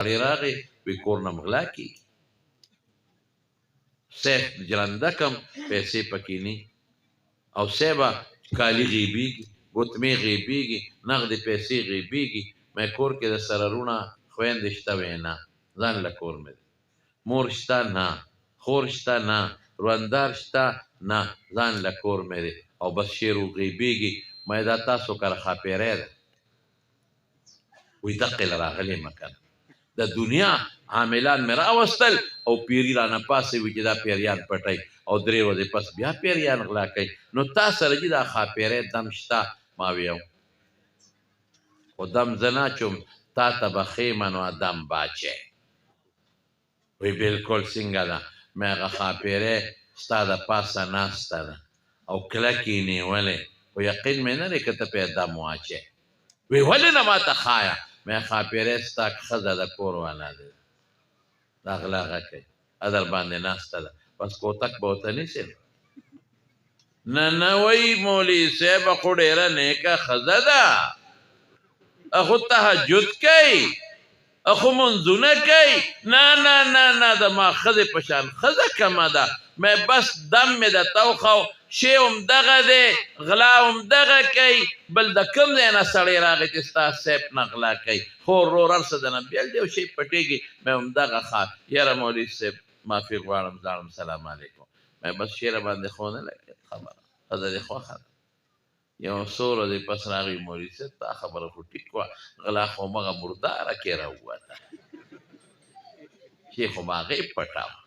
سړی راغی وی کور نه مغلا کېږي سیف جلنده کم پیسې پکې ني او سیبه کالي غیبیږي ګوتمې غیبیږي نغدې پیسې غیبیږي مې کور کې د سررونه خویندې شته وې نه ځان له کور مې مور شته نه خور شته نه روندار شته نه ځان له کور مې دی او بس شعر غیبیږي مې دا تاسو کره ښاپیری ده وی دقې له راغلی مکن د دنیا عاملان مې راوستل او پیري رانه پاسې وي چې دا پیریان پټی او 3 ورځې پس بیا پیریان غلا کوي نو تا سره چې دا ښاپیری دم شته ما ویو خو دم زه نه اچوم تا ته به ښیمه نو دم باچی وی بلکل څنګه ده مې هغه ښاپیری ستا د پاسه ناسته ده او کلک یې نیولی خو یقین مې نه دی که ته پې دم واچی وی ولې نه ماته ښایه مې ښاپیری ستا ښځه د کور والا دی دا غلا غکوي در باندې ناسته ده بس کوتک به ورته نیسې نه نه وایي مولوي صاحبه خو ډېره نیکه ښځه ده اخو تهجد کوي اخو منځونه کوي نه نه نه نه د ما ښځې په شان ښځه کمه ده مې بس دم مې درته وښو شی همدغه دی غلا همدغه کوي بل د کوم ځای نه سړی راغی چې ستا صاحب نه غلا کوي خو ورور هر څه د نه بیل دی او شی پټېږي مې همدغه ښه یاره مولوي صاحب معافي غواړم ځاړم سلام علیکم مې بس شعره باندې خو نه لګېد خبره ښځه دې خوښه ده یو څو ورځې پس راغی مولوي صاحب تا خبره خو ټیک وه غلا خو همغه مرداره کې راووته شی خو به هغې پټه وه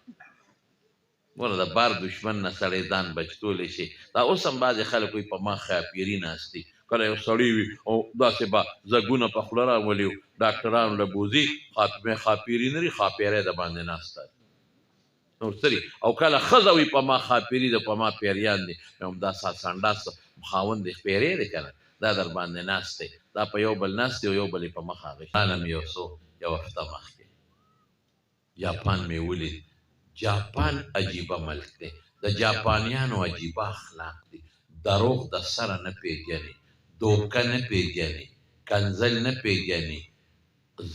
ګوره د بار دشمن نه سړی ځان بچتولی شي دا اوس هم بعضې خلک وایي په ما ښاپیري ناست دي کله یو سړی وي او داسې به زګونه په خوله راولي ډاکټرانو له بوځي ښاپیري نه وي ښاپیری د باندې ناسته نور څه او کله ښځه وي په ما ښاپیري ده په ما پیریان دي همدا سنډاس خاوند دی پیری دی که نه دا در باندې ناست دی دا په یو بل ناست دی او یو بل یې په مخ اغېږي مې یو څو یو هفته مخکې جاپان مې ولید جاپان عجیبه ملک دی د جاپانیانو عجیبه اخلاق دی دروغ د سره نه پیژني دوکه نه پیژني کنځل نه پیژني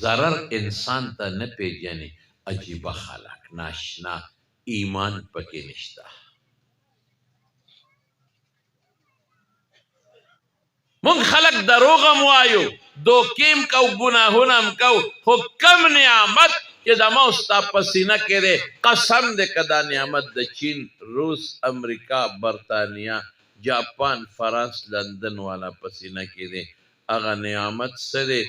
ضرر انسان ته نه پیژني عجیبه خلک ناشنا ایمان پکې نشته مونږ خلک دروغ هم وایو دوکې هم کو ګناهونه هم کو خو کم نعمت چې زما او ستا په سینه کې دی قسم دی که دا نعمت د چین روس امریکا برطانیه جاپان فرانس لندن والا په سینه کې دی هغه نعمت څه دی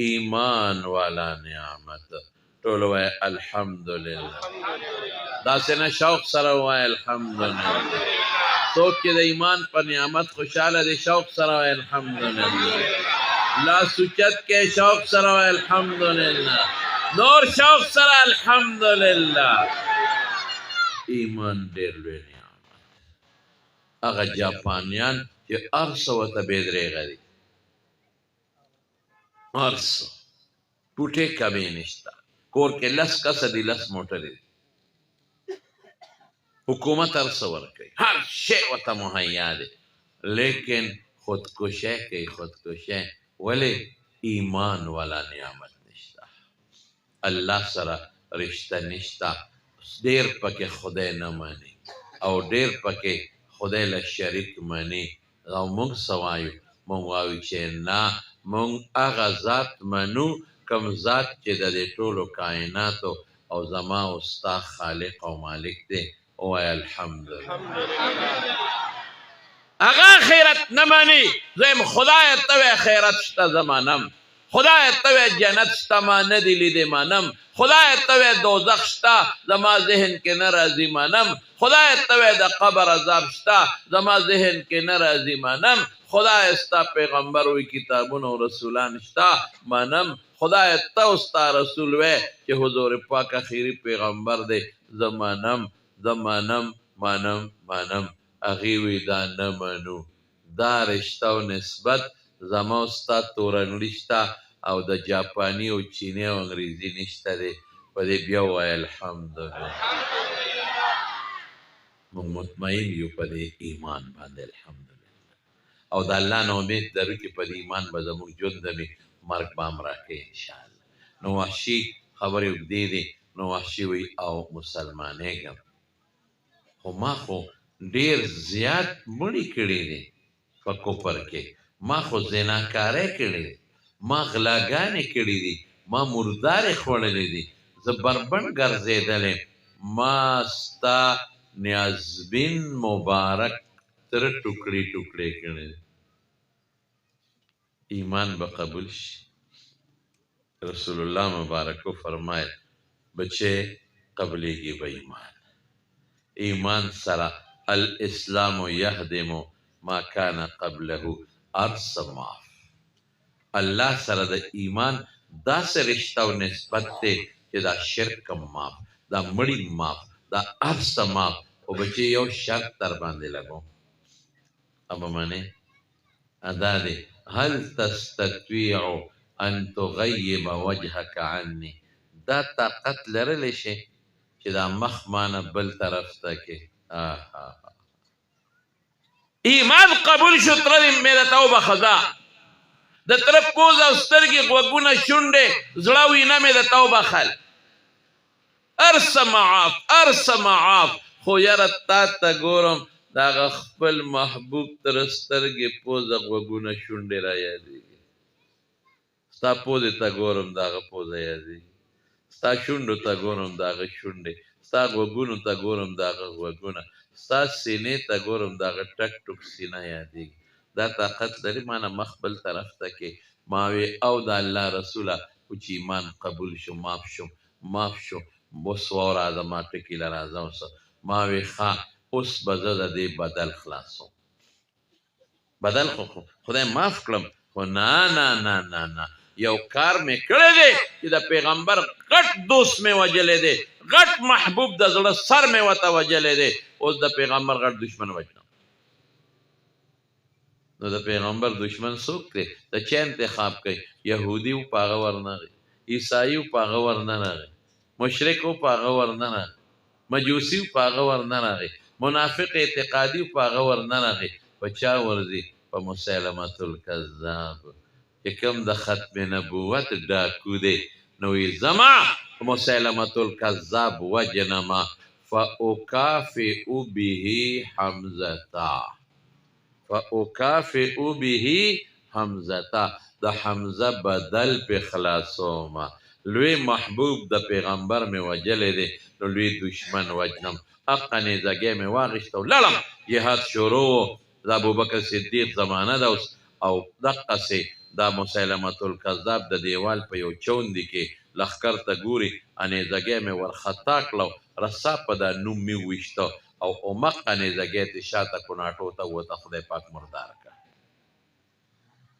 ایمان والا نعمت ټول وایي الحمدلله داسې نه شوق سره وایي الحمدلله څوک چې د ایمان په نعمت خوشحاله دی شوق سره وایي الحمدلله لاس اوچت کې شوق سره وایي الحمدلله نور شوق سره الحمدلله ایمان ډېر لوی نعمت هغه جاپانیان چې هر څه ورته بې درېغه دي هر څه ټوټې کمې نشته کور کې 10 کسه دي 10 موټرې دي حکومت هر څه ورکوي هر شی ورته مهیا دی لیکن خودکشی کوي خودکشی ولې ایمان والا نعمت نشته الله سره رشته نشته ډېر پکې خدای نه مني او ډېر پکې خدای له شریک مني او موږ څه وایو موږ وایو چې نه موږ هغه ذات منو کوم ذات چې د دې ټولو کائناتو او زما او ستا خالق او مالک دی ووایه الحمدلله هغه خیرت نه مني زه خدای ته وایه خیرت شته زه منم خدای ته وایه جنت شته ما نه دي لیدې منم خدای ته وایه دوزخ شته زما ذهن کې نه راځي منم خدای ته وایه د قبر عذاب شته زما ذهن کې نه راځي منم خدای ستا پیغمبر وی کتابونه او رسولان شته منم خدای ته او ستا رسول وی چې حضور پاک اخیری پیغمبر دی زه منم هغې وی دا نه منو دا رشته او نسبت زما او ستا تورنګړي شته او د جاپاني او چیني او انګریزي نشته دی په دې بیا ووایه الحمدلله موږ مطمئن یو په دې ایمان باندې الحمدلله او د الله نه امید لرو چې په دې ایمان به زموږ ژوند وي مرګ به هم راکوي انشاءالله نو وحشي خبرې اوږدې دي نو وحشي وی او مسلمانېږم خو ما خو ډېر زیات مړي کړي دي په کفر کې ما خو زناکارۍ کړې دي ما غلاګانې کړي دي ما مردارې خوړلې دي زه بربنډ ګرځېدلی ما ستا نیازبین مبارک تر ټوکړې ټوکړې کړی دی ایمان به قبول شي رسول الله مبارکو فرمایل بچې قبلېږي به ایمان سره الاسلام یهدم ما کان قبله ارس معاف الله سره د ایمان داسې رشته او نسبت دی چې دا شرک هم معاف دا مړي معاف دا ارس معاف خو بچې یو شرط در باندې لګوم ابه منې ادا دی هل تستطيع ان تغيب وجهك عني دا طاقت لرلی شي چې دا مخ مانه بل طرف ته کې ایمان قبول شو تر مې د توبه خدا د طرف پوز او سترګې غوږونه شونډې زړه وینه مې د توبه خل ارس معاف خو یاره تا ته ګورم د هغه خپل محبوب تر سترګې پوزه غوږونه شونډې را یادېږي ستا پوزې ته ګورم د هغه پوزه یادېږي ستا شونډو ته ګورم د هغه شونډې ستا غوږونو ته ګورم د هغه غوږونه ستا سینې ته ګورم د هغه ټک ټک سینه یادېږي دا طاقت لري ما نه مخ بل طرف ته کې ما وی او د الله رسوله خو چې ایمان قبول شو معاف شو اوس وراځه ما ټکي له راځه اوس ما وی ښه اوس به زه د دې بدل خلاصوم بدل خو خدای معاف کړم خو نه یو کار مې کړی دی چې د پیغمبر غټ دوست مې وجلی دی غټ محبوب د زړه سر مې ورته وجلی دی اوس د پیغمبر غټ دشمن وجنم نو د پیغمبر دشمن څوک دی د چا انتخاب کوي یهودي و په هغه ورنغی عیسایي و په هغه ورننغی مشرک و په هغه ورننغی مجوسی و په هغه ورننغی منافق اعتقادي و په هغه ورننغی په چا ورځي په مسیلمة الکذاب چې کوم د ختم نبوت ډاکو دی نو یې زما مسیلمة الکذاب وجنما فاکافئ به حمزه د حمزه بدل په خلاصومه لوی محبوب د پیغمبر مې وجلی دی نو لوی دشمن وجنم حقا نیزګۍ مې واغېسته لاړم جهاد شروع د ابوبکر صدیق زمانه ده اوس او دقسې دا مسیلمة الکذاب د دیوال په یو چوندې کې لښکر ته ګوري نیزګۍ مې ورخطا کړه رسا په دا نوم مې وویشته او اومقه نیزګۍ تې شاته کوناټو ته ووته خدای پاک مردار کړه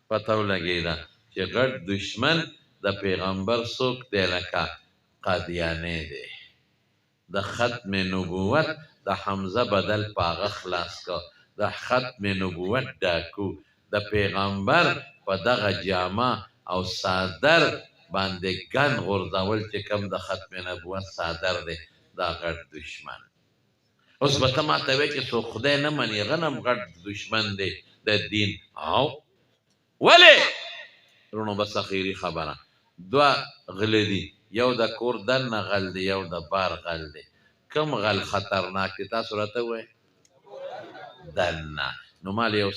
پته ولګېده چې غټ دشمن د پیغمبر څوک دی لکه قادیانی دی د ختم نبوت د حمزه بدل په هغه خلاص کړه د ختم نبوت ډاکو د پیغمبر په دغه جامه او صادر باندې ګن غورځول چې کوم د ختم نبوت صادر دی دا غټ دشمن اوس به ته ماته وایې چې څوک خدای نه مني غنم غټ دشمن دی د دین او ولې وروڼو بس اخري خبره دوه غله دي یو د کور دننه غل دی یو د بار غل دی کوم غل خطرناک دی تاسو راته ووایئ دننه نو مال یو